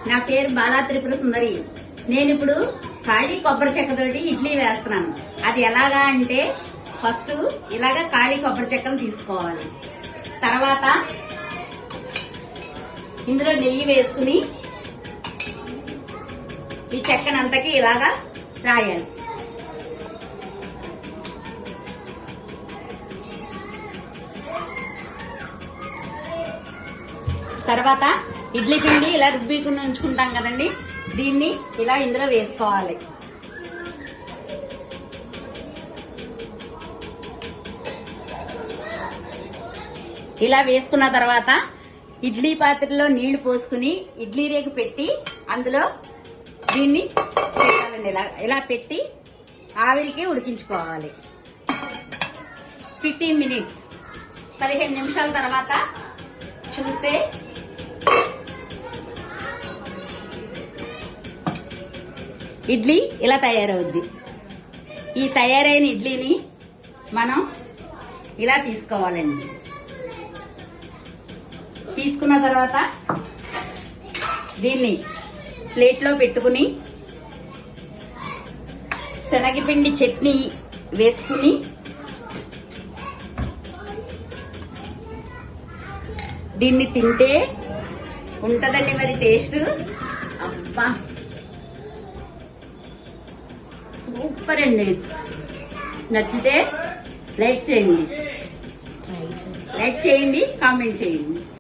నా పేరు బాలా త్రిపుర సుందరి. నేను ఇప్పుడు ఖాళీ కొబ్బరి చెక్కతోటి ఇడ్లీ వేస్తున్నాను. అది ఎలాగా అంటే ఫస్ట్ ఇలాగ ఖాళీ కొబ్బరి చెక్కను తీసుకోవాలి. తర్వాత ఇందులో నెయ్యి వేసుకుని ఈ చెక్కనంతకి ఇలాగా రాయాలి. తర్వాత ఇడ్లీ పిండి ఇలా రుబ్బీకుని ఉంచుకుంటాం కదండి, దీన్ని ఇలా ఇందులో వేసుకోవాలి. ఇలా వేసుకున్న తర్వాత ఇడ్లీ పాత్రలో నీళ్లు పోసుకుని ఇడ్లీ రేకు పెట్టి అందులో దీన్ని పెట్టాలండి. ఇలా పెట్టి ఆవిరికి ఉడికించుకోవాలి. 15 మినిట్స్ 15 నిమిషాల తర్వాత చూస్తే ఇడ్లీ ఇలా తయారవుద్ది. ఈ తయారైన ఇడ్లీని మనం ఇలా తీసుకోవాలండి. తీసుకున్న తర్వాత దీన్ని ప్లేట్లో పెట్టుకుని శనగపిండి చట్నీ వేసుకుని దీన్ని తింటే ఉంటదండి మరి టేస్ట్. అబ్బా సూపర్ అండి. నచ్చితే లైక్ చేయండి, కామెంట్ చేయండి.